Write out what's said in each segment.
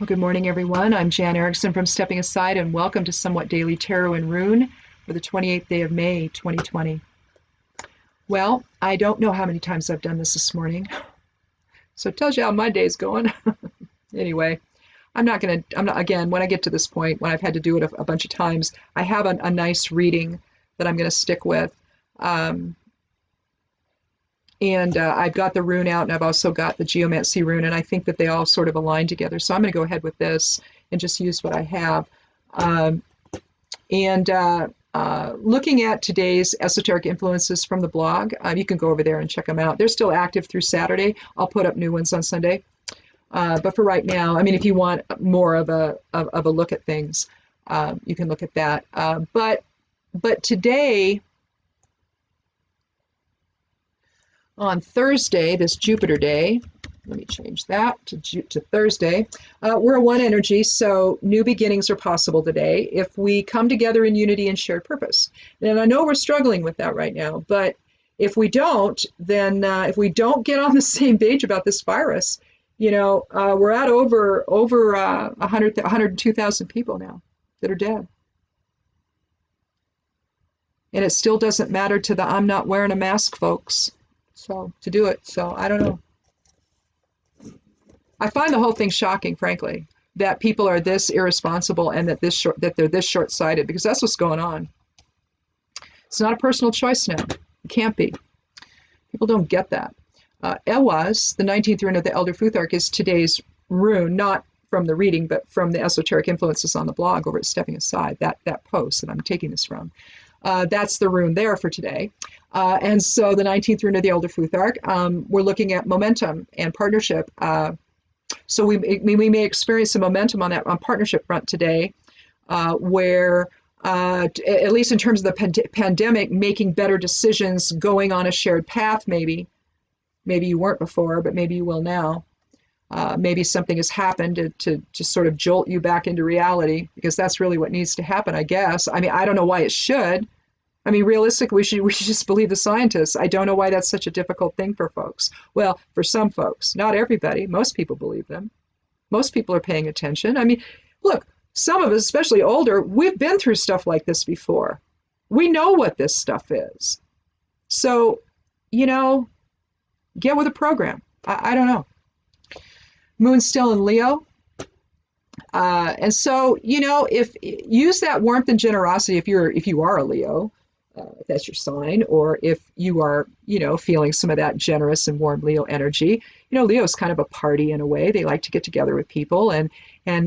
Well, good morning, everyone. I'm Jan Erickson from Stepping Aside, and welcome to Somewhat Daily Tarot and Rune for the 28th day of May, 2020. Well, I don't know how many times I've done this morning, so it tells you how my day's going. Anyway, again, when I get to this point, when I've had to do it a bunch of times, I have a nice reading that I'm going to stick with. And I've got the rune out, and I've also got the geomancy rune, and I think that they all sort of align together. So I'm going to go ahead with this and just use what I have. Looking at today's esoteric influences from the blog, you can go over there and check them out. They're still active through Saturday. I'll put up new ones on Sunday. But for right now, I mean, if you want more of a look at things, you can look at that. But today, on Thursday, this Jupiter day, let me change that to Thursday, we're a one energy, so new beginnings are possible today if we come together in unity and shared purpose. And I know we're struggling with that right now, but if we don't, then if we don't get on the same page about this virus, we're at over 102,000 people now that are dead. And it still doesn't matter to the I'm not wearing a mask folks. So to do it. So I don't know. I find the whole thing shocking, frankly, that people are this irresponsible and that they're this short-sighted, because that's what's going on. It's not a personal choice now. It can't be. People don't get that. Ewas, the 19th rune of the Elder Futhark, is today's rune, not from the reading, but from the esoteric influences on the blog over at Stepping Aside, that post that I'm taking this from. That's the rune there for today. And so the 19th rune of the Elder Futhark, we're looking at momentum and partnership. So we may experience some momentum on partnership front today, where at least in terms of the pandemic, making better decisions, going on a shared path, maybe you weren't before, but maybe you will now. Maybe something has happened to sort of jolt you back into reality, because that's really what needs to happen, I guess. I mean, I don't know why it should. I mean, realistically, we should just believe the scientists. I don't know why that's such a difficult thing for folks. Well, for some folks, not everybody. Most people believe them. Most people are paying attention. I mean, look, some of us, especially older, we've been through stuff like this before. We know what this stuff is. So, get with the program. I don't know. Moon's still in Leo. And so, if use that warmth and generosity, if you are a Leo, if that's your sign, or if you are, feeling some of that generous and warm Leo energy. Leo is kind of a party in a way. They like to get together with people, and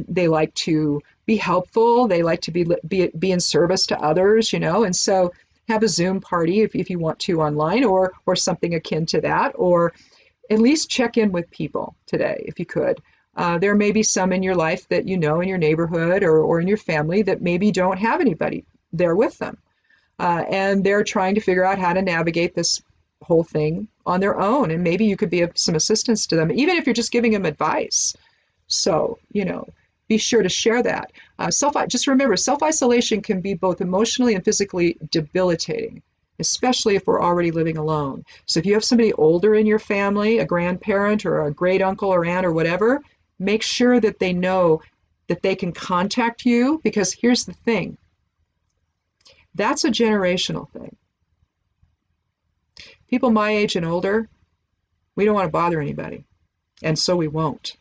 they like to be helpful. They like to be in service to others, and so have a Zoom party if you want to online, or something akin to that, or at least check in with people today if you could. There may be some in your life that in your neighborhood or in your family that maybe don't have anybody there with them. And they're trying to figure out how to navigate this whole thing on their own. And maybe you could be of some assistance to them, even if you're just giving them advice. So, be sure to share that. Just remember, self-isolation can be both emotionally and physically debilitating, especially if we're already living alone. So if you have somebody older in your family, a grandparent or a great uncle or aunt or whatever, make sure that they know that they can contact you, because here's the thing. That's a generational thing. People my age and older, we don't want to bother anybody, and so we won't.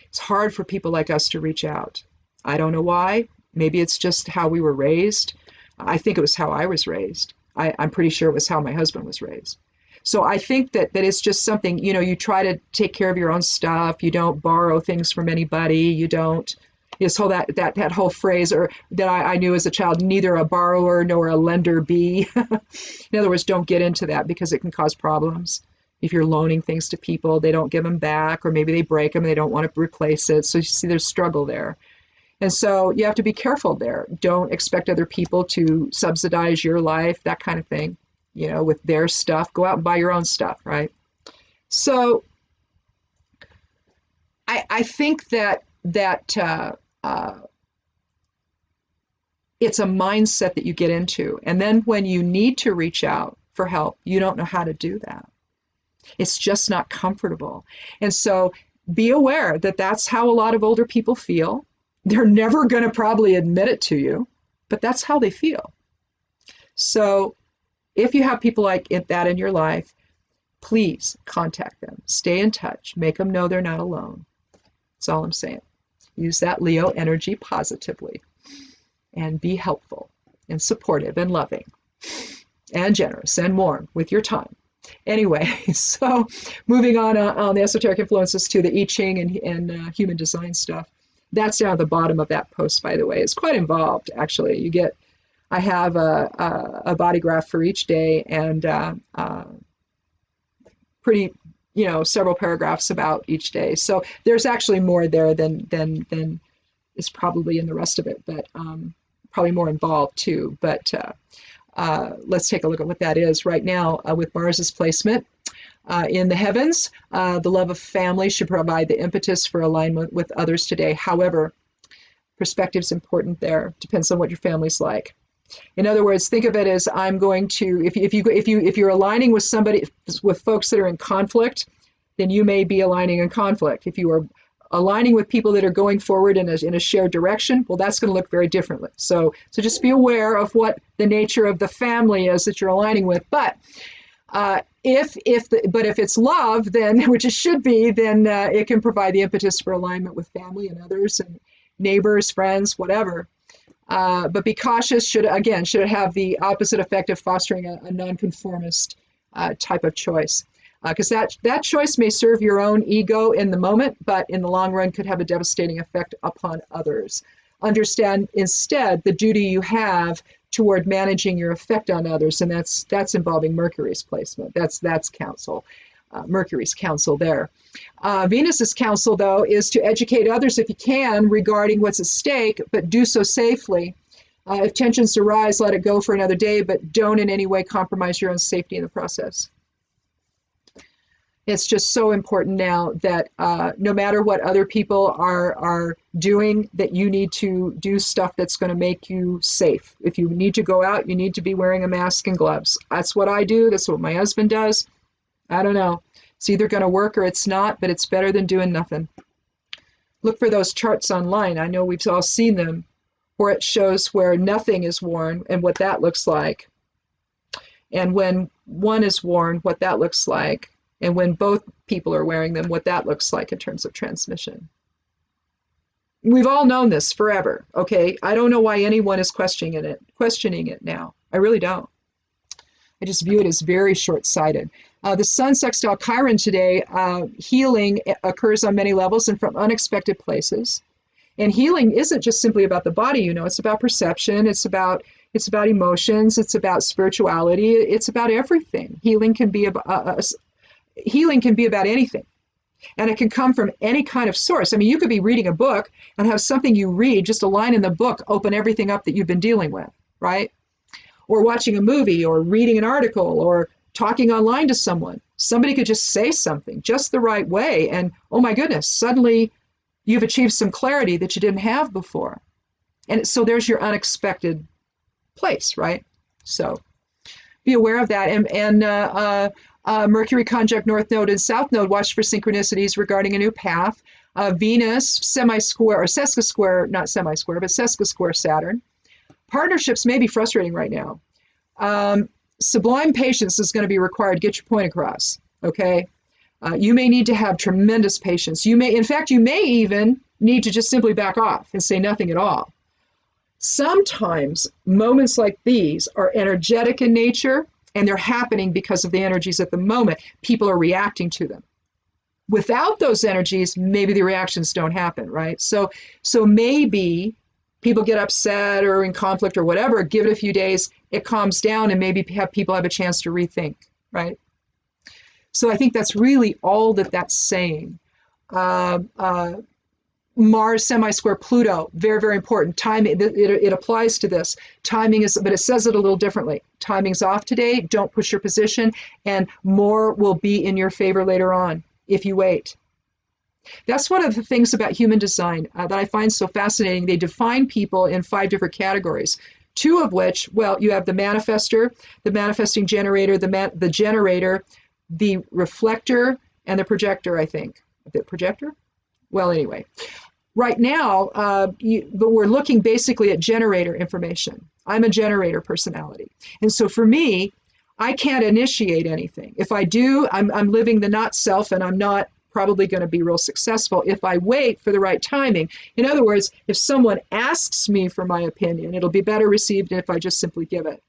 It's hard for people like us to reach out. I don't know why. Maybe it's just how we were raised. I think it was how I was raised. I'm pretty sure it was how my husband was raised. So I think that it's just something, you try to take care of your own stuff. You don't borrow things from anybody. You don't, that whole phrase that I knew as a child, neither a borrower nor a lender be. In other words, don't get into that, because it can cause problems. If you're loaning things to people, they don't give them back, or maybe they break them and they don't want to replace it. So you see there's struggle there. And so you have to be careful there. Don't expect other people to subsidize your life, that kind of thing, with their stuff. Go out and buy your own stuff, right? So I think that it's a mindset that you get into. And then when you need to reach out for help, you don't know how to do that. It's just not comfortable. And so be aware that that's how a lot of older people feel. They're never going to probably admit it to you, but that's how they feel. So if you have people like that in your life, please contact them, stay in touch, make them know they're not alone. That's all I'm saying. Use that Leo energy positively and be helpful and supportive and loving and generous and warm with your time. Anyway, so moving on the esoteric influences to the I Ching and human design stuff. That's down at the bottom of that post, by the way. It's quite involved, actually. I have a body graph for each day and pretty, several paragraphs about each day. So there's actually more there than is probably in the rest of it, but probably more involved too. But let's take a look at what that is right now with Mars's placement. In the heavens, the love of family should provide the impetus for alignment with others today. However, perspective's important there. Depends on what your family's like. In other words, think of it as I'm going to, if you're aligning with with folks that are in conflict, then you may be aligning in conflict. If you are aligning with people that are going forward in a shared direction, well, that's going to look very differently. So just be aware of what the nature of the family is that you're aligning with. But if it's love, then which it should be, then it can provide the impetus for alignment with family and others and neighbors, friends, whatever. But be cautious. Should it have the opposite effect of fostering a nonconformist type of choice, because that choice may serve your own ego in the moment, but in the long run could have a devastating effect upon others. Understand instead the duty you have toward managing your effect on others, and that's involving Mercury's placement. That's counsel. Mercury's counsel there. Venus's counsel, though, is to educate others if you can regarding what's at stake, but do so safely. If tensions arise, let it go for another day, but don't in any way compromise your own safety in the process. It's just so important now that no matter what other people are doing, that you need to do stuff that's going to make you safe. If you need to go out, you need to be wearing a mask and gloves. That's what I do. That's what my husband does. I don't know. It's either going to work or it's not, but it's better than doing nothing. Look for those charts online. I know we've all seen them, where it shows where nothing is worn and what that looks like. And when one is worn, what that looks like. And when both people are wearing them, what that looks like in terms of transmission. We've all known this forever, okay? I don't know why anyone is questioning it now. I really don't. I just view it as very short-sighted. The Sun sextile Chiron today, healing occurs on many levels and from unexpected places. And healing isn't just simply about the body, it's about perception, it's about emotions, it's about spirituality, it's about everything. Healing can be about anything. And it can come from any kind of source. I mean, you could be reading a book and have something you read, just a line in the book, open everything up that you've been dealing with, right? Or watching a movie or reading an article or talking online to someone. Somebody could just say something just the right way. And oh my goodness, suddenly you've achieved some clarity that you didn't have before. And so there's your unexpected place, right? So be aware of that. And Mercury conjunct North Node and South Node, watch for synchronicities regarding a new path. Venus, semi-square, or sesquisquare, not semi-square, but sesquisquare Saturn. Partnerships may be frustrating right now. Sublime patience is going to be required. Get your point across, okay? You may need to have tremendous patience. You may even need to just simply back off and say nothing at all. Sometimes moments like these are energetic in nature, and they're happening because of the energies at the moment. People are reacting to them. Without those energies, maybe the reactions don't happen, right? So maybe people get upset or in conflict or whatever, give it a few days, it calms down, and maybe people have a chance to rethink, right? So I think that's really all that's saying. Mars semi-square Pluto, very, very important. Timing, it applies to this. Timing is, but it says it a little differently. Timing's off today, don't push your position, and more will be in your favor later on if you wait. That's one of the things about human design that I find so fascinating. They define people in 5 different categories, 2 of which, well, you have the manifester, the manifesting generator, the generator, the reflector, and the projector, I think. The projector? Well, anyway, right now, but we're looking basically at generator information. I'm a generator personality. And so for me, I can't initiate anything. If I do, I'm living the not self, and I'm not probably going to be real successful if I wait for the right timing. In other words, if someone asks me for my opinion, it'll be better received than if I just simply give it.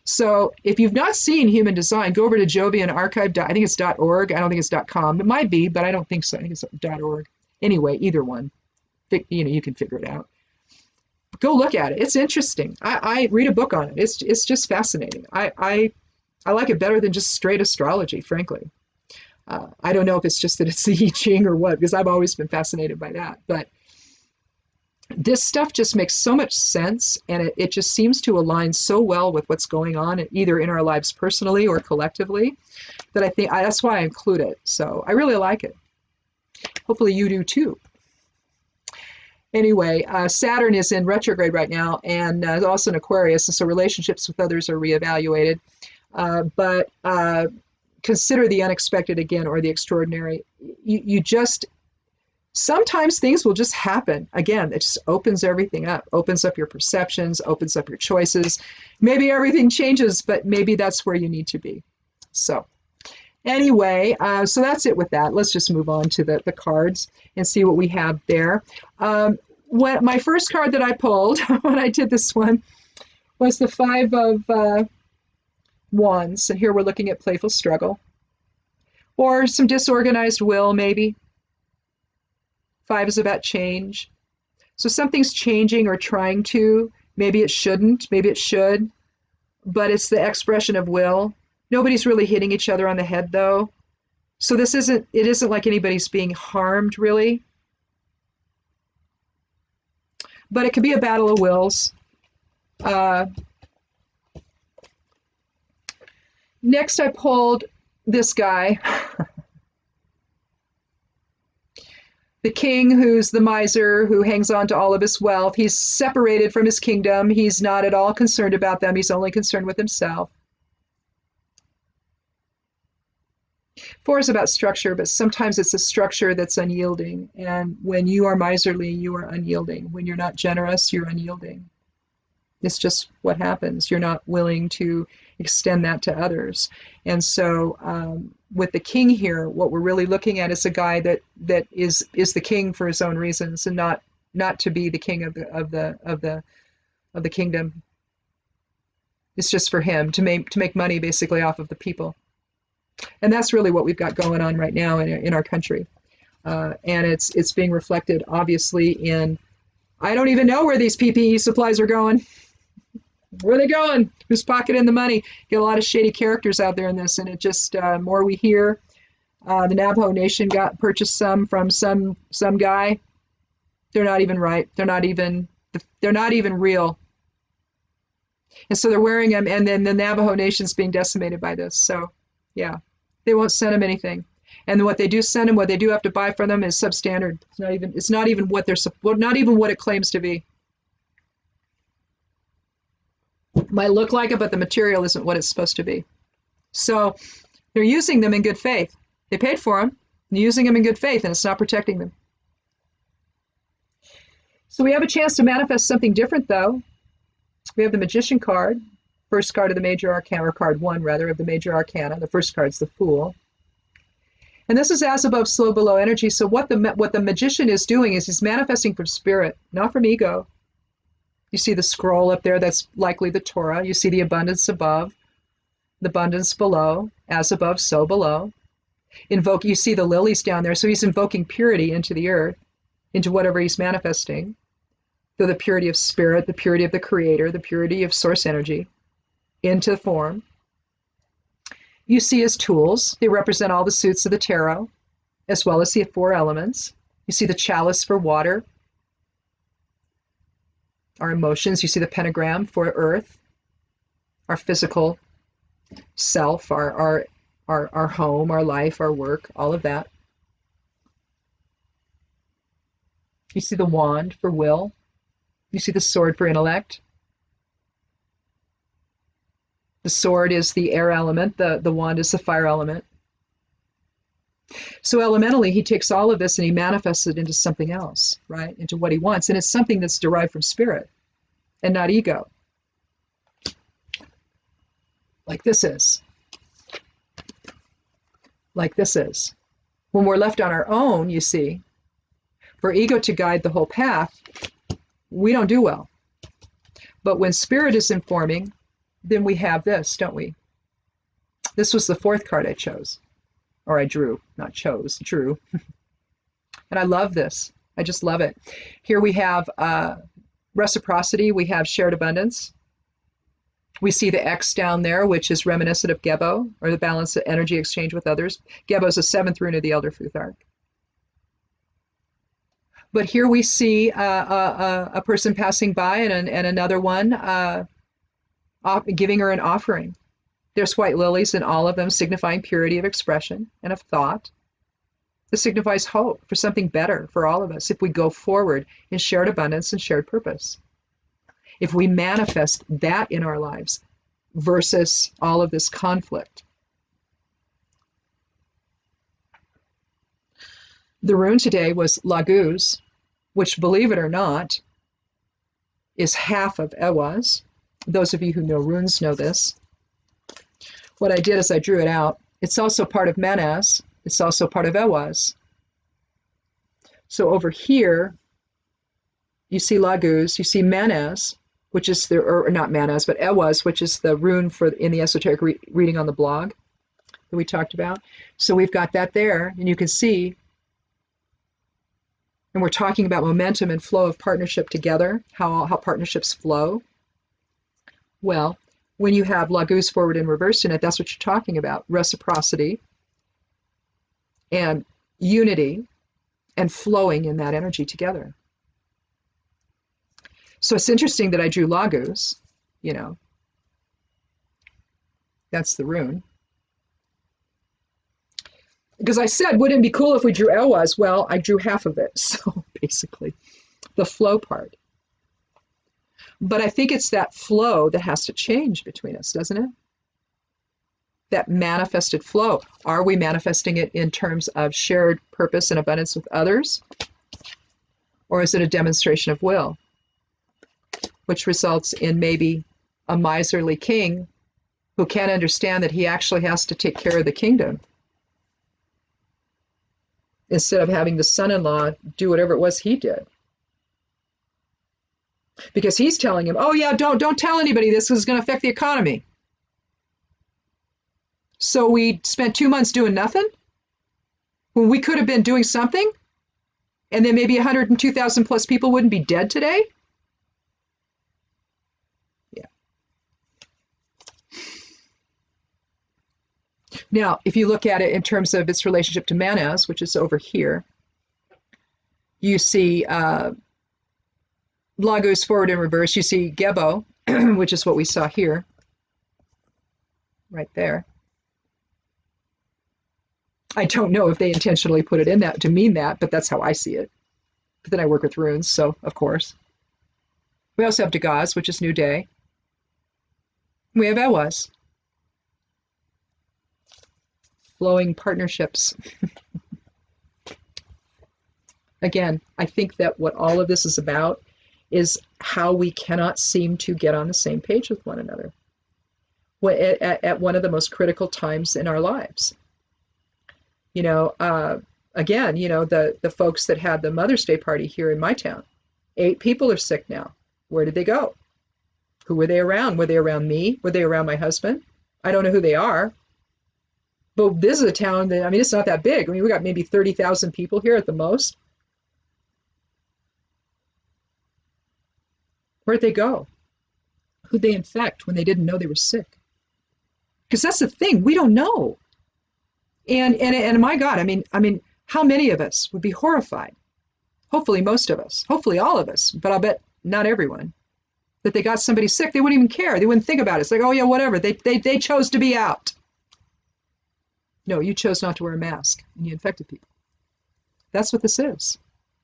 So if you've not seen Human Design, go over to Jovian Archive. I think it's .org. I don't think it's .com. It might be, but I don't think so. I think it's .org. Anyway, either one. You can figure it out. Go look at it. It's interesting. I read a book on it. It's just fascinating. I like it better than just straight astrology, frankly. I don't know if it's just that it's the I Ching or what, because I've always been fascinated by that. But this stuff just makes so much sense, and it just seems to align so well with what's going on, either in our lives personally or collectively, that I think that's why I include it. So I really like it. Hopefully you do too. Anyway, Saturn is in retrograde right now, and also in Aquarius, and so relationships with others are reevaluated. But consider the unexpected again, or the extraordinary. You just, sometimes things will just happen. Again, it just opens everything up, opens up your perceptions, opens up your choices. Maybe everything changes, but maybe that's where you need to be. So anyway, so that's it with that. Let's just move on to the cards and see what we have there. My first card that I pulled when I did this one was the Five of Wands. And here we're looking at playful struggle or some disorganized will, maybe. Five is about change. So something's changing or trying to. Maybe it shouldn't, maybe it should, but it's the expression of will. Nobody's really hitting each other on the head, though. So it isn't like anybody's being harmed, really. But it could be a battle of wills. Next, I pulled this guy. The king, who's the miser, who hangs on to all of his wealth. He's separated from his kingdom. He's not at all concerned about them. He's only concerned with himself. Four is about structure, but sometimes it's a structure that's unyielding. And when you are miserly, you are unyielding. When you're not generous, you're unyielding. It's just what happens. You're not willing to extend that to others. And so with the king here, what we're really looking at is a guy that is the king for his own reasons, and not to be the king of the kingdom. It's just for him to make money basically off of the people. And that's really what we've got going on right now in our country. And it's being reflected obviously in, I don't even know where these PPE supplies are going. Where are they going? Who's pocketing the money? Get a lot of shady characters out there in this, and it just more we hear. The Navajo Nation purchased some from some guy. They're not even right. They're not even real. And so they're wearing them, and then the Navajo Nation's being decimated by this. So, yeah, they won't send them anything. And what they do send them, what they do have to buy from them, is substandard. It's not even what it claims to be. Might look like it, but the material isn't what it's supposed to be. So they're using them in good faith. They paid for them, and using them in good faith, and it's not protecting them. So we have a chance to manifest something different, though. We have the Magician card, first card of the Major Arcana, or card one, rather, of the Major Arcana. The first card's the Fool. And this is as above, so below energy. So what the Magician is doing is he's manifesting from spirit, not from ego. You see the scroll up there, that's likely the Torah. You see the abundance above, the abundance below, as above, so below. You see the lilies down there, so he's invoking purity into the earth, into whatever he's manifesting. So the purity of spirit, the purity of the creator, the purity of source energy, into form. You see his tools. They represent all the suits of the tarot, as well as the four elements. You see the chalice for water, our emotions. You see the pentagram for earth, our physical self, our home, our life, our work, all of that. You see the wand for will. You see the sword for intellect. The sword is the air element, the wand is the fire element. So elementally, he takes all of this and he manifests it into something else, right? Into what he wants. And it's something that's derived from spirit and not ego. Like this is. Like this is. When we're left on our own, you see, for ego to guide the whole path, we don't do well. But when spirit is informing, then we have this, don't we? This was the fourth card I chose. Or I drew, not chose, drew. And I love this. I just love it. Here we have reciprocity. We have shared abundance. We see the X down there, which is reminiscent of Gebo, or the balance of energy exchange with others. Gebo is the seventh rune of the Elder Futhark. But here we see a person passing by and another one giving her an offering. There's white lilies in all of them, signifying purity of expression and of thought. This signifies hope for something better for all of us if we go forward in shared abundance and shared purpose. If we manifest that in our lives versus all of this conflict. The rune today was Laguz, which, believe it or not, is half of Ewaz. Those of you who know runes know this. What I did is I drew it out. It's also part of Manaz. It's also part of Ewaz. So over here, you see Laguz, you see Manaz, which is the, or not Manaz, but Ewaz, which is the rune for in the esoteric reading on the blog that we talked about. So we've got that there, and you can see, and we're talking about momentum and flow of partnership together, how partnerships flow. Well, when you have Laguz forward and reversed in it, that's what you're talking about. Reciprocity and unity and flowing in that energy together. So it's interesting that I drew Laguz, you know. That's the rune. Because I said, wouldn't it be cool if we drew Ewaz? Well, I drew half of it. So basically, the flow part. But I think it's that flow that has to change between us, doesn't it? That manifested flow. Are we manifesting it in terms of shared purpose and abundance with others? Or is it a demonstration of will, which results in maybe a miserly king who can't understand that he actually has to take care of the kingdom instead of having the son-in-law do whatever it was he did? Because he's telling him, oh yeah, don't tell anybody this is going to affect the economy. So we spent 2 months doing nothing when we could have been doing something, and then maybe 102,000 plus people wouldn't be dead today. Yeah. Now, if you look at it in terms of its relationship to Manaz, which is over here, you see Laguz forward and reverse. You see Gebo, which is what we saw here, right there. I don't know if they intentionally put it in that to mean that, but that's how I see it. But then I work with runes, so of course. We also have Dagaz, which is New Day. We have Ewaz. Flowing partnerships. Again, I think that what all of this is about is how we cannot seem to get on the same page with one another at one of the most critical times in our lives. You know, again, you know, the folks that had the Mother's Day party here in my town, 8 people are sick now. Where did they go? Who were they around? Were they around me? Were they around my husband? I don't know who they are. But this is a town that, I mean, it's not that big. I mean, we got maybe 30,000 people here at the most. Where'd they go? Who'd they infect when they didn't know they were sick? Because that's the thing, we don't know. And my God, I mean, how many of us would be horrified? Hopefully most of us, hopefully all of us, but I'll bet not everyone, that they got somebody sick. They wouldn't even care. They wouldn't think about it. It's like, oh yeah, whatever. They chose to be out. No, you chose not to wear a mask and you infected people. That's what this is.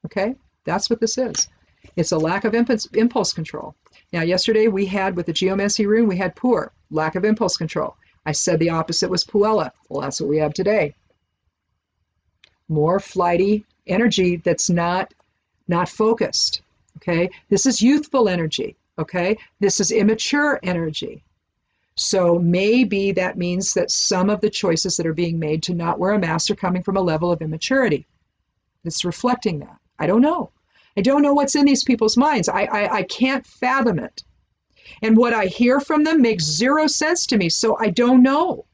Okay? That's what this is. It's a lack of impulse control. Now, yesterday we had, with the geomancy rune, we had Pur, lack of impulse control. I said the opposite was Puella. Well, that's what we have today. more flighty energy that's not focused. Okay, this is youthful energy. Okay, this is immature energy. So maybe that means that some of the choices that are being made to not wear a mask are coming from a level of immaturity. It's reflecting that. I don't know. I don't know what's in these people's minds. I can't fathom it. And what I hear from them makes zero sense to me. So I don't know.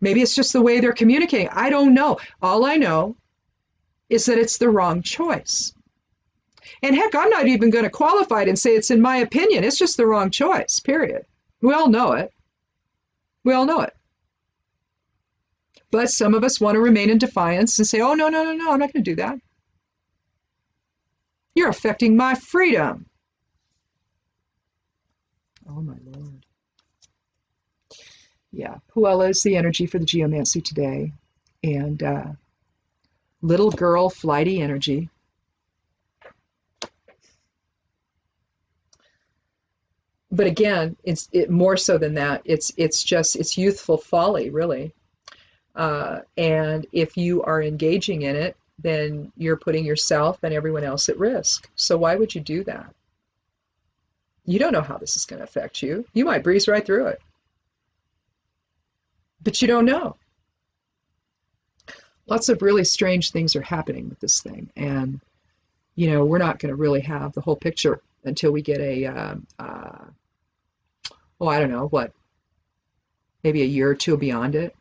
Maybe it's just the way they're communicating. I don't know. All I know is that it's the wrong choice. And heck, I'm not even going to qualify it and say it's in my opinion. It's just the wrong choice, period. We all know it. We all know it. But some of us want to remain in defiance and say, oh, no, no, no, no, I'm not going to do that. You're affecting my freedom. Oh, my Lord. Yeah, Puella is the energy for the geomancy today. And little girl flighty energy. But again, it's more so than that. It's youthful folly, really. And if you are engaging in it, then you're putting yourself and everyone else at risk. So why would you do that? You don't know how this is going to affect you. You might breeze right through it. But you don't know. Lots of really strange things are happening with this thing. And, we're not going to really have the whole picture until we get I don't know, maybe a year or two beyond it,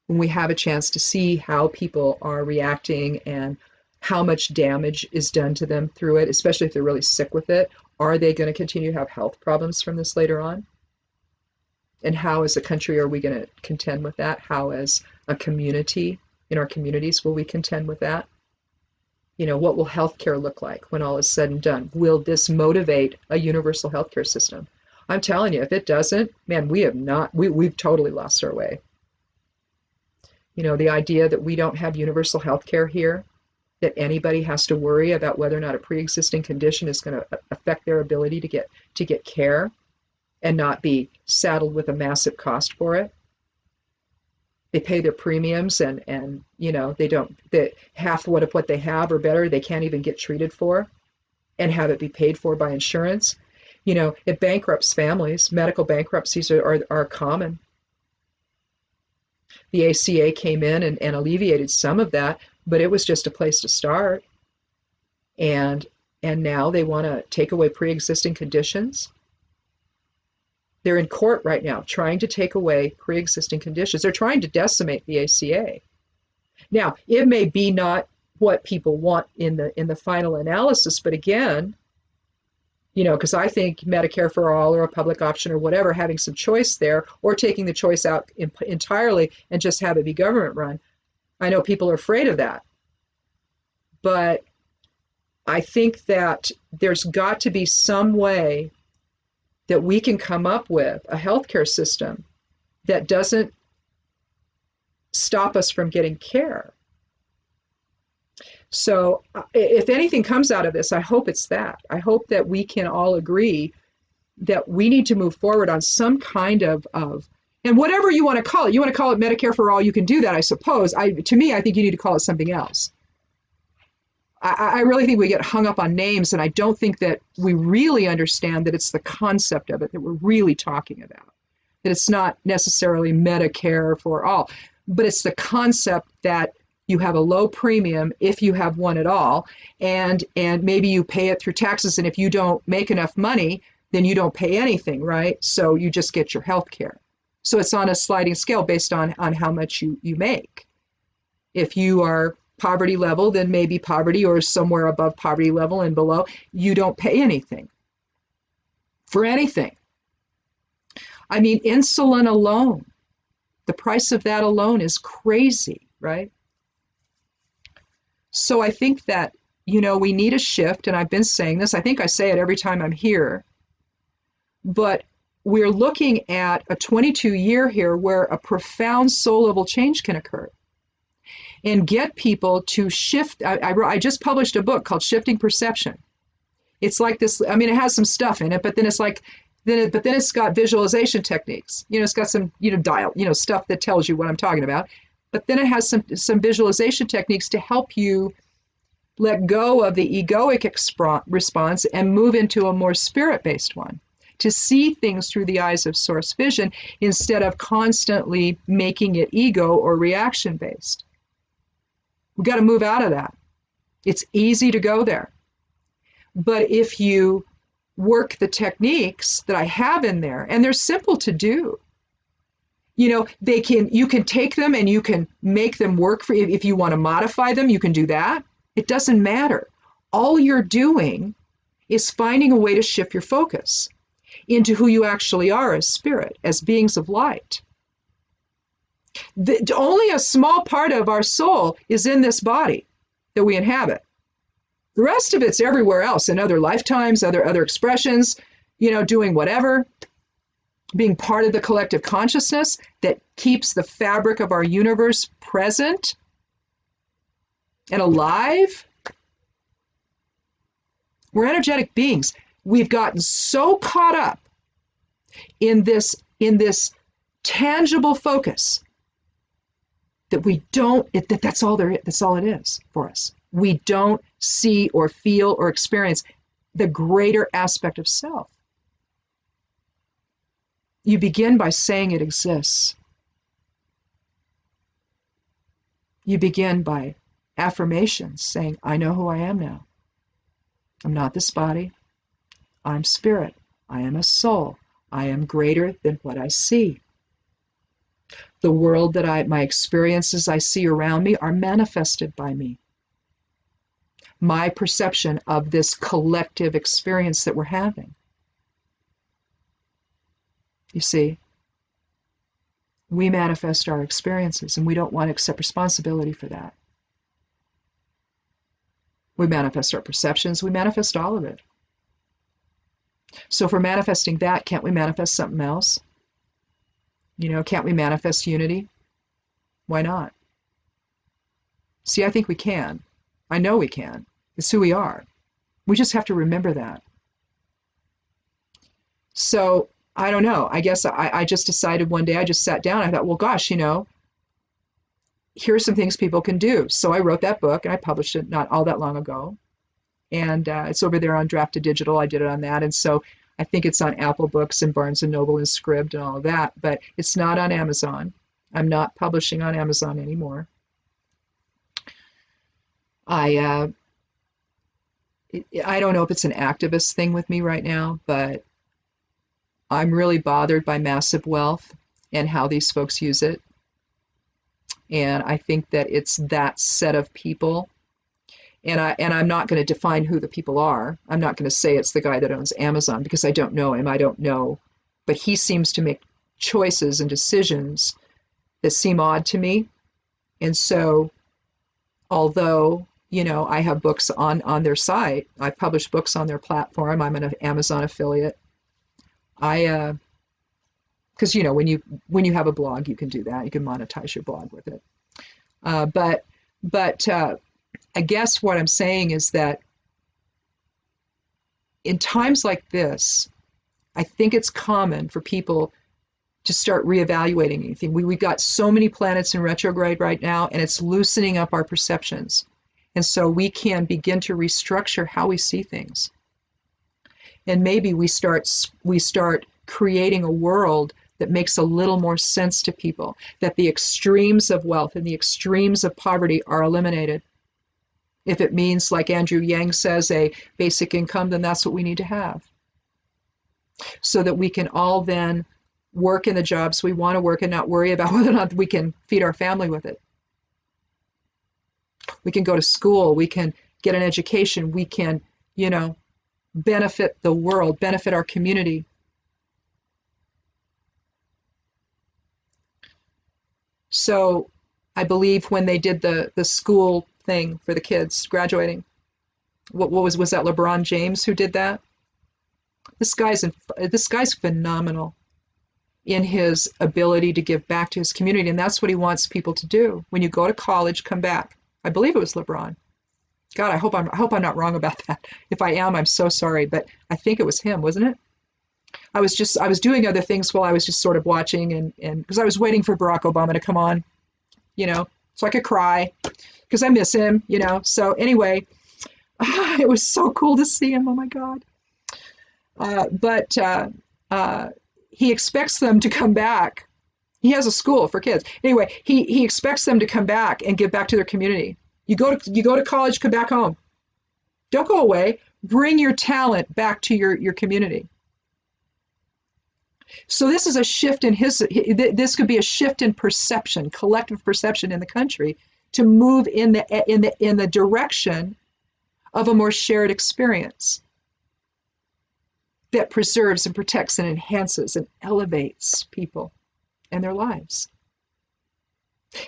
when we have a chance to see how people are reacting and how much damage is done to them through it, especially if they're really sick with it. Are they going to continue to have health problems from this later on? And how as a country are we going to contend with that? How as a community, in our communities, will we contend with that? What will healthcare look like when all is said and done? Will this motivate a universal healthcare system? I'm telling you, if it doesn't, man, we've totally lost our way. The idea that we don't have universal health care here, that anybody has to worry about whether or not a pre-existing condition is going to affect their ability to get care and not be saddled with a massive cost for it. They pay their premiums and half what they have or better, they can't even get treated for and have it be paid for by insurance. It bankrupts families. Medical bankruptcies are common. The ACA came in and alleviated some of that, but it was just a place to start. And now they want to take away pre-existing conditions. They're in court right now trying to take away pre-existing conditions. They're trying to decimate the ACA. Now, it may be not what people want in the final analysis, but again, because I think Medicare for all or a public option or whatever, having some choice there, or taking the choice out entirely and just have it be government run. I know people are afraid of that. But I think that there's got to be some way that we can come up with a healthcare system that doesn't stop us from getting care. So if anything comes out of this, I hope it's that. I hope that we can all agree that we need to move forward on some kind of and whatever you want to call it. You want to call it Medicare for all, you can do that, I suppose. To me, I think you need to call it something else. I really think we get hung up on names, and I don't think that we really understand that it's the concept of it that we're really talking about. That it's not necessarily Medicare for all, but it's the concept that you have a low premium if you have one at all, and maybe you pay it through taxes, and if you don't make enough money, then you don't pay anything, right? So you just get your health care. So it's on a sliding scale based on how much you make. If you are poverty level, then maybe poverty or somewhere above poverty level and below, you don't pay anything for anything. I mean, insulin alone, the price of that alone is crazy, right? So I think that, we need a shift, and I've been saying this, I think I say it every time I'm here, but we're looking at a 22-year here where a profound soul level change can occur and get people to shift. I just published a book called Shifting Perception. It's like this, I mean, it has some stuff in it, but then it's like, but then it's got visualization techniques. It's got some, stuff that tells you what I'm talking about. But then it has some visualization techniques to help you let go of the egoic response and move into a more spirit-based one, to see things through the eyes of source vision instead of constantly making it ego or reaction-based. We've got to move out of that. It's easy to go there. But if you work the techniques that I have in there, and they're simple to do, you know, you can take them and you can make them work for you. If you want to modify them, you can do that. It doesn't matter. All you're doing is finding a way to shift your focus into who you actually are as spirit, as beings of light. Only a small part of our soul is in this body that we inhabit. The rest of it's everywhere else, in other lifetimes, other expressions, you know, doing whatever, being part of the collective consciousness that keeps the fabric of our universe present and alive. We're energetic beings. We've gotten so caught up in this tangible focus that we don't, that's all it is for us. We don't see or feel or experience the greater aspect of self. You begin by saying it exists. You begin by affirmations saying, I know who I am now. I'm not this body. I'm spirit. I am a soul. I am greater than what I see. The world that my experiences I see around me are manifested by me. My perception of this collective experience that we're having. You see, we manifest our experiences and we don't want to accept responsibility for that. We manifest our perceptions, we manifest all of it. So if we're manifesting that, can't we manifest something else? You know, can't we manifest unity? Why not? See, I think we can. I know we can. It's who we are. We just have to remember that. So, I don't know. I guess I just decided one day, I just sat down, I thought, well, gosh, you know, here are some things people can do. So I wrote that book and I published it not all that long ago. And it's over there on Draft to Digital. I did it on that. And so I think it's on Apple Books and Barnes & Noble and Scribd and all of that, but it's not on Amazon. I'm not publishing on Amazon anymore. I don't know if it's an activist thing with me right now, but I'm really bothered by massive wealth and how these folks use it. And I think that it's that set of people. And I'm not going to define who the people are. I'm not going to say it's the guy that owns Amazon because I don't know him. I don't know. But he seems to make choices and decisions that seem odd to me. And so, although, you know, I have books on their site, I publish books on their platform, I'm an Amazon affiliate. Because, you know, when you have a blog, you can do that. You can monetize your blog with it. But I guess what I'm saying is that in times like this, I think it's common for people to start reevaluating anything. We've got so many planets in retrograde right now, and it's loosening up our perceptions. And so we can begin to restructure how we see things. And maybe we start creating a world that makes a little more sense to people, that the extremes of wealth and the extremes of poverty are eliminated. If it means, like Andrew Yang says, a basic income, then that's what we need to have. So that we can all then work in the jobs we want to work and not worry about whether or not we can feed our family with it. We can go to school, we can get an education, we can, you know, benefit the world, benefit our community. So I believe when they did the school thing for the kids graduating, what was that LeBron James who did that? This guy's phenomenal in his ability to give back to his community, and that's what he wants people to do. When you go to college, come back. I believe it was LeBron. God, I hope I'm not wrong about that. If I am, I'm so sorry, but I think it was him, wasn't it? I was doing other things while I was just sort of watching and because I was waiting for Barack Obama to come on. so I could cry because I miss him, So anyway, it was so cool to see him. Oh my God. But he expects them to come back. He has a school for kids. Anyway, he expects them to come back and give back to their community. You go to college, come back home. Don't go away. Bring your talent back to your community. So this is a shift in this could be a shift in perception, collective perception in the country, to move in the direction of a more shared experience that preserves and protects and enhances and elevates people and their lives.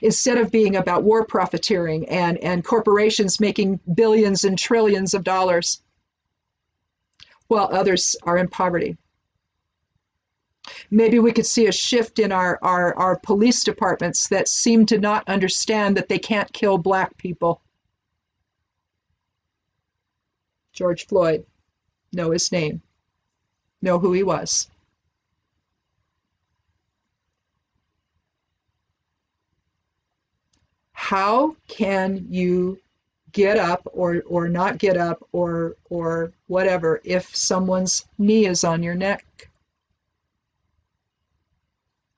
Instead of being about war profiteering and corporations making billions and trillions of dollars while others are in poverty. Maybe we could see a shift in our police departments that seem to not understand that they can't kill Black people. George Floyd, know his name, know who he was. How can you get up or not get up or whatever if someone's knee is on your neck?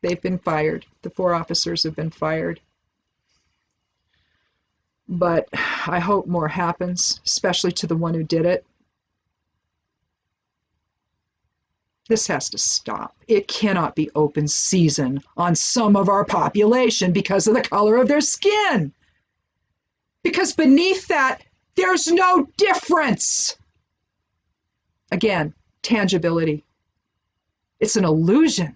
They've been fired. The 4 officers have been fired. But I hope more happens, especially to the one who did it. This has to stop. It cannot be open season on some of our population because of the color of their skin. Because beneath that, there's no difference. Again, tangibility. It's an illusion.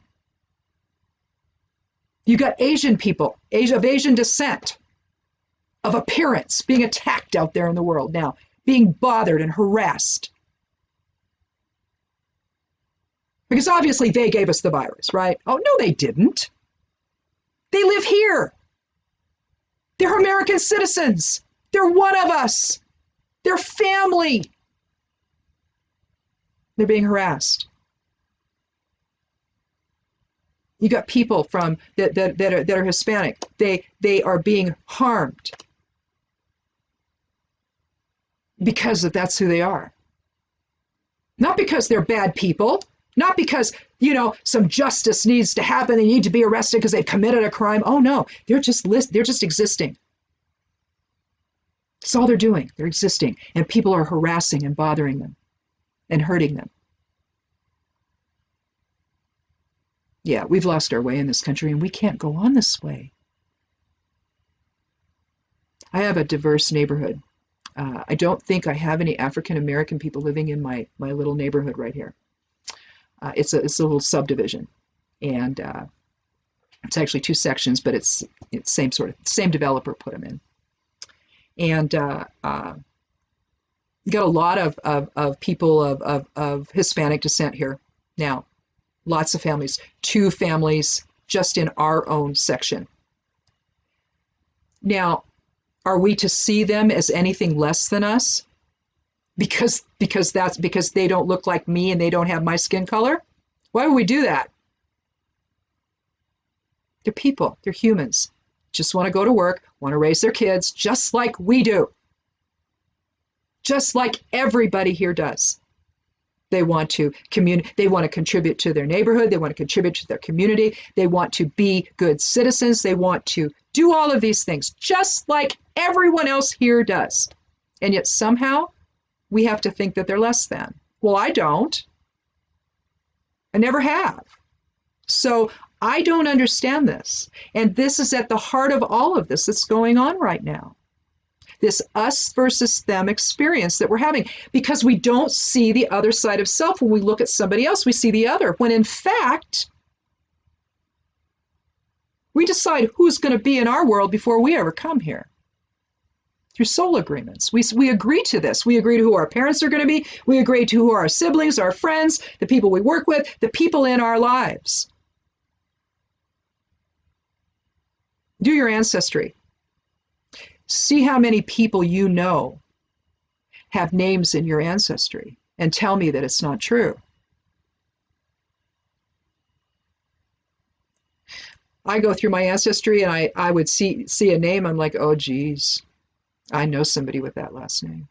You got Asian people, of Asian descent, of appearance, being attacked out there in the world now, being bothered and harassed. Because obviously they gave us the virus, right? Oh, no, they didn't. They live here. They're American citizens. They're one of us. They're family. They're being harassed. You got people from that are Hispanic. They are being harmed because that's who they are. Not because they're bad people. Not because, some justice needs to happen. They need to be arrested because they've committed a crime. Oh no, they're just existing. That's all they're doing. They're existing, and people are harassing and bothering them and hurting them. Yeah, we've lost our way in this country, and we can't go on this way. I have a diverse neighborhood. I don't think I have any African American people living in my little neighborhood right here. It's a little subdivision, and it's actually 2 sections, but it's same developer put them in, and got a lot of people of Hispanic descent here now. Lots of families, 2 families just in our own section. Now, are we to see them as anything less than us? Because they don't look like me and they don't have my skin color? Why would we do that? They're people, they're humans. Just want to go to work, want to raise their kids, just like we do. Just like everybody here does. They want to they want to contribute to their neighborhood, they want to contribute to their community, they want to be good citizens, they want to do all of these things, just like everyone else here does. And yet somehow we have to think that they're less than. Well, I don't. I never have. So I don't understand this. And this is at the heart of all of this that's going on right now. This us versus them experience that we're having, because we don't see the other side of self. When we look at somebody else, we see the other, when in fact, we decide who's going to be in our world before we ever come here. Through soul agreements. We agree to this. We agree to who our parents are going to be. We agree to who our siblings, our friends, the people we work with, the people in our lives. Do your ancestry. See how many people you know have names in your ancestry, and tell me that it's not true. I go through my ancestry and I would see a name. I'm like, oh, geez, I know somebody with that last name.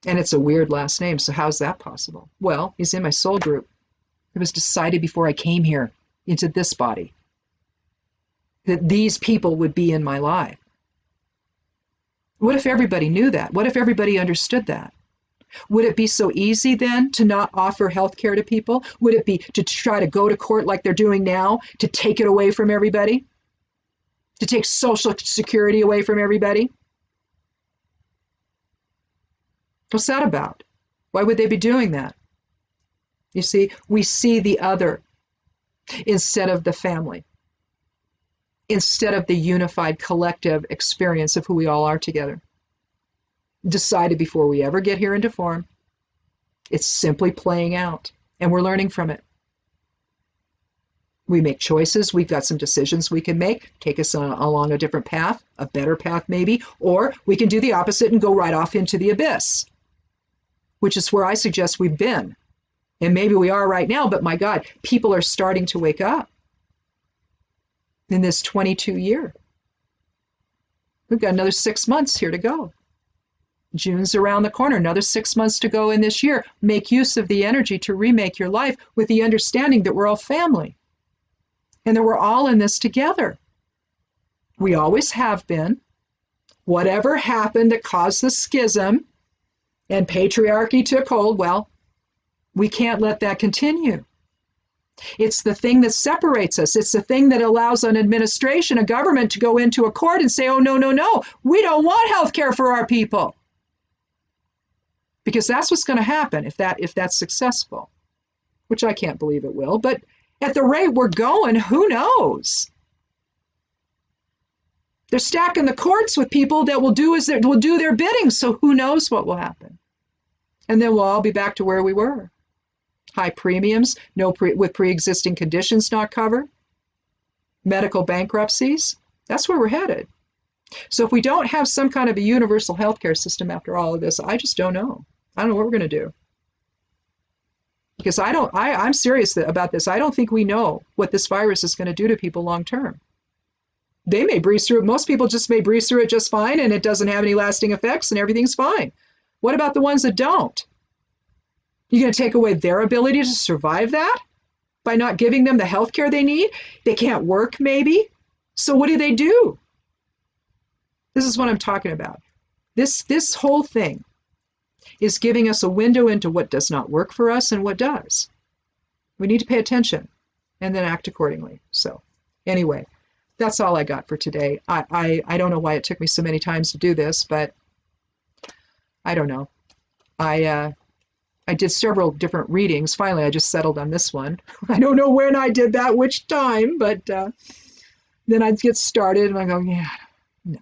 And it's a weird last name. So how's that possible? Well, he's in my soul group. It was decided before I came here into this body that these people would be in my life. What if everybody knew that? What if everybody understood that? Would it be so easy then to not offer health care to people? Would it be to try to go to court like they're doing now, to take it away from everybody? To take Social Security away from everybody? What's that about? Why would they be doing that? You see, we see the other instead of the family, instead of the unified collective experience of who we all are together. Decided before we ever get here into form. It's simply playing out, and we're learning from it. We make choices. We've got some decisions we can make, take us along a different path, a better path maybe, or we can do the opposite and go right off into the abyss, which is where I suggest we've been. And maybe we are right now, but my God, people are starting to wake up in this 22 year. We've got another 6 months here to go. June's around the corner, another 6 months to go in this year. Make use of the energy to remake your life with the understanding that we're all family and that we're all in this together. We always have been. Whatever happened that caused the schism and patriarchy took hold, well, we can't let that continue. It's the thing that separates us. It's the thing that allows an administration, a government to go into a court and say, oh, no, no, no, we don't want health care for our people. Because that's what's going to happen if that's successful, which I can't believe it will. But at the rate we're going, who knows? They're stacking the courts with people that will do their bidding. So who knows what will happen? And then we'll all be back to where we were. High premiums, with pre-existing conditions not covered, medical bankruptcies. That's where we're headed. So if we don't have some kind of a universal healthcare system after all of this, I just don't know. I don't know what we're going to do. Because I'm serious about this. I don't think we know what this virus is going to do to people long term. They may breeze through it. Most people just may breeze through it just fine and it doesn't have any lasting effects and everything's fine. What about the ones that don't? You're going to take away their ability to survive that by not giving them the health care they need? They can't work maybe. So what do they do? This is what I'm talking about. This whole thing is giving us a window into what does not work for us and what does. We need to pay attention and then act accordingly. So anyway, that's all I got for today. I don't know why it took me so many times to do this, but I don't know. I did several different readings. Finally, I just settled on this one. I don't know when I did that, which time, but then I'd get started and I go, yeah, no.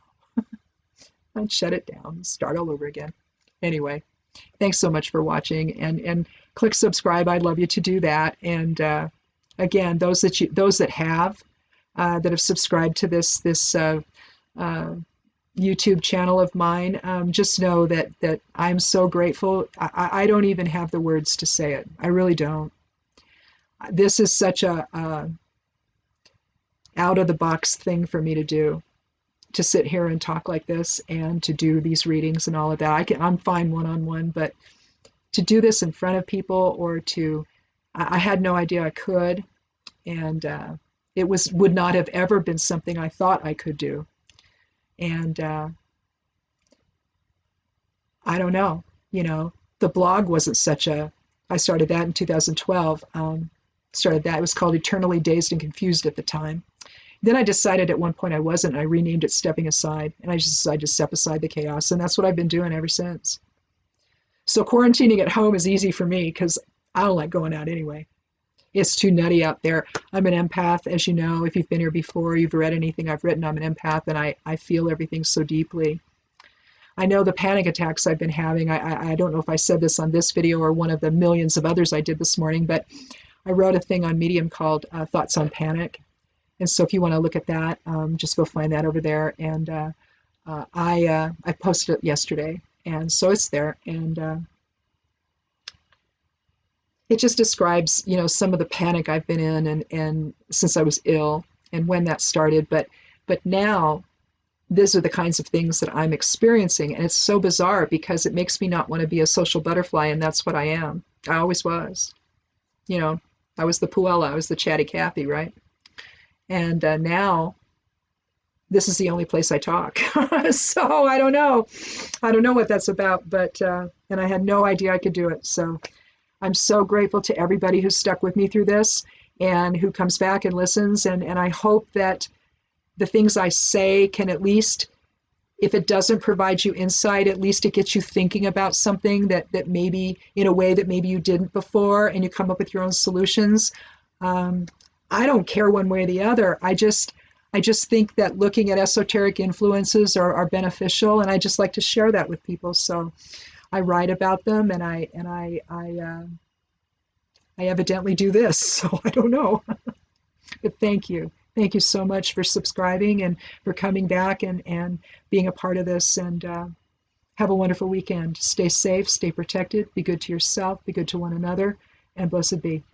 I'd shut it down and start all over again. Anyway, thanks so much for watching and click subscribe. I'd love you to do that. And again, those that have subscribed to this YouTube channel of mine, just know that I'm so grateful. I don't even have the words to say it. I really don't. This is such a out of the box thing for me to do, to sit here and talk like this and to do these readings and all of that. I'm fine one-on-one, but to do this in front of people or I had no idea I could, and it would not have ever been something I thought I could do. And I don't know, the blog wasn't I started that in 2012. It was called Eternally Dazed and Confused at the time. Then I decided at one point I wasn't, and I renamed it Stepping Aside, and I just decided to step aside the chaos, and that's what I've been doing ever since. So quarantining at home is easy for me because I don't like going out anyway. It's too nutty out there. I'm an empath, as you know. If you've been here before, you've read anything I've written, I'm an empath, and I feel everything so deeply. I know the panic attacks I've been having. I don't know if I said this on this video or one of the millions of others I did this morning, but I wrote a thing on Medium called Thoughts on Panic. And so if you want to look at that, just go find that over there. And I posted it yesterday, and so it's there. And it just describes, some of the panic I've been in and since I was ill. and when that started, but now these are the kinds of things that I'm experiencing, and it's so bizarre because it makes me not want to be a social butterfly, and that's what I am. I always was. You know, I was the Puella, I was the chatty Cathy, right? And now this is the only place I talk. So I don't know. I don't know what that's about, but and I had no idea I could do it. So I'm so grateful to everybody who stuck with me through this and who comes back and listens. And I hope that the things I say can at least, if it doesn't provide you insight, at least it gets you thinking about something that maybe in a way that maybe you didn't before, and you come up with your own solutions. Um, I don't care one way or the other. I just think that looking at esoteric influences are beneficial, and I just like to share that with people. So I write about them, and I evidently do this. So I don't know, but thank you so much for subscribing and for coming back and being a part of this. And have a wonderful weekend. Stay safe, stay protected, be good to yourself, be good to one another, and blessed be.